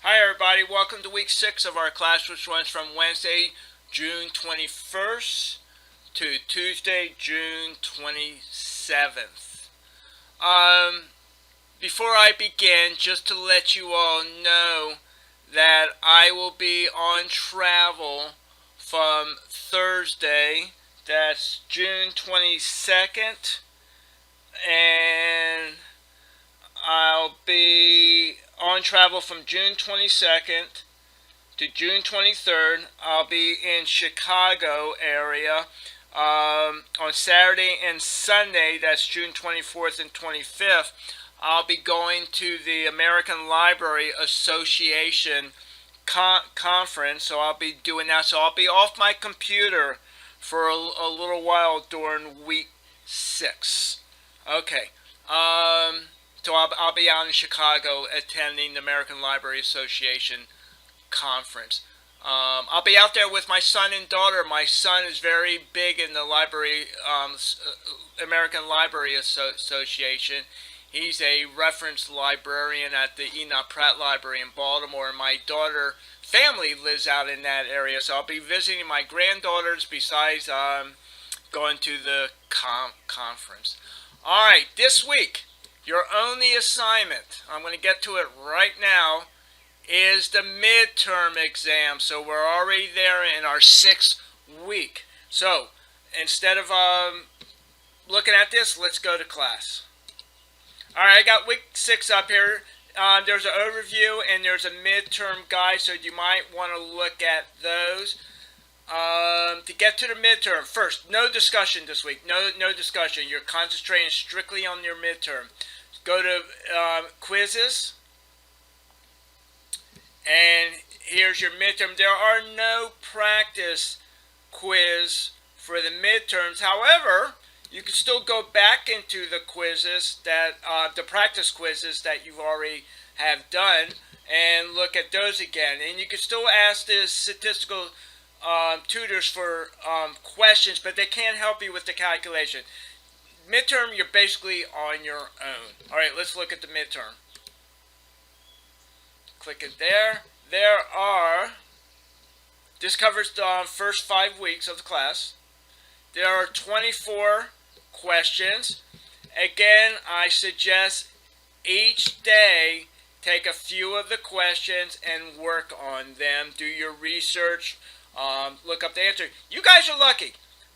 Hi everybody, welcome to week 6 of our class, which runs from Wednesday, June 21st to Tuesday, June 27th. Before I begin, just to let you all know that I will be on travel from Thursday, that's June 22nd, and I'll be on travel from June 22nd to June 23rd. I'll be in Chicago area on Saturday and Sunday. That's June 24th and 25th. I'll be going to the American Library Association conference, so I'll be doing that. So I'll be off my computer for a little while during week 6. Okay. So I'll be out in Chicago attending the American Library Association conference. I'll be out there with my son and daughter. My son is very big in the library, American Library Association. He's a reference librarian at the Enoch Pratt Library in Baltimore, and my daughter family lives out in that area. So I'll be visiting my granddaughters besides going to the conference. All right, this week, your only assignment, I'm going to get to it right now, is the midterm exam. So we're already there in our 6th week. So instead of looking at this, let's go to class. All right, I got week 6 up here. There's an overview and there's a midterm guide, so you might want to look at those. To get to the midterm, first, no discussion this week. No discussion. You're concentrating strictly on your midterm. Go to quizzes, and here's your midterm. There are no practice quiz for the midterms. However, you can still go back into the quizzes that the practice quizzes that you already have done and look at those again. And you can still ask the statistical tutors for questions, but they can't help you with the calculation. Midterm, you're basically on your own. All right, let's look at the midterm. Click it there. This covers the first 5 weeks of the class. There are 24 questions. Again, I suggest each day take a few of the questions and work on them. Do your research. Look up the answer. You guys are lucky.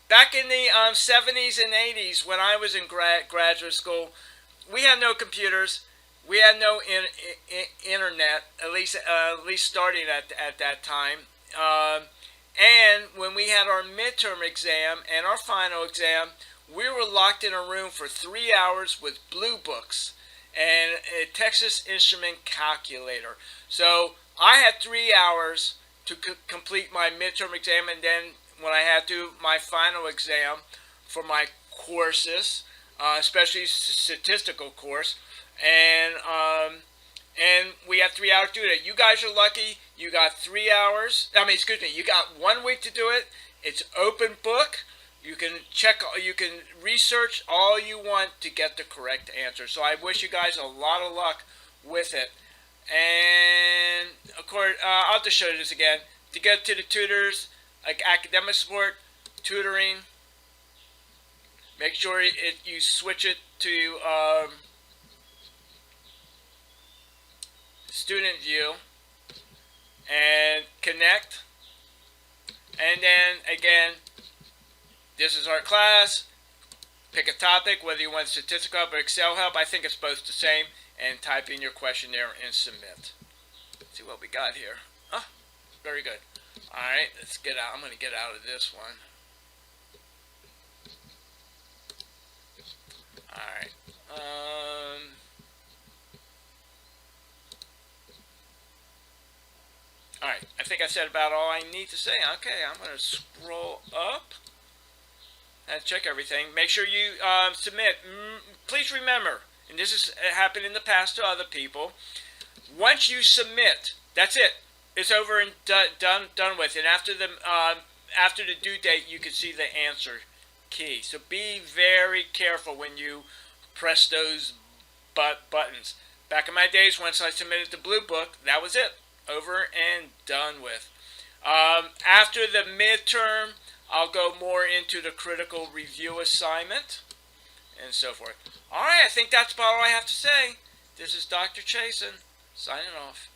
Back in the 70s and 80s, when I was in graduate school, we had no computers. We had no internet, at least starting at that time. And when we had our midterm exam and our final exam, we were locked in a room for 3 hours with blue books and a Texas Instrument calculator. So I had 3 hours to complete my midterm exam, and then when I had to, my final exam for my courses, especially statistical course, and we had 3 hours to do that. You guys are lucky. You got 3 hours. You got 1 week to do it. It's open book. You can check. You can research all you want to get the correct answer. So I wish you guys a lot of luck with it. And of course, I'll just show you this again. To get to the tutors, like academic support, tutoring, make sure you switch it to student view and connect. And then again, this is our class. Pick a topic, whether you want statistical help or Excel help. I think it's both the same. And type in your question there and submit. Let's see what we got here. Oh, very good. Alright, let's get out. I'm going to get out of this one. Alright. Alright, I think I said about all I need to say. Okay, I'm going to scroll up and check everything. Make sure you submit. Please remember, and this has happened in the past to other people, once you submit, that's it. It's over and done with. And after the due date, you can see the answer key. So be very careful when you press those buttons. Back in my days, once I submitted the blue book, that was it. over and done with. After the midterm, I'll go more into the critical review assignment and so forth. All right, I think that's about all I have to say. This is Dr. Chasen, signing off.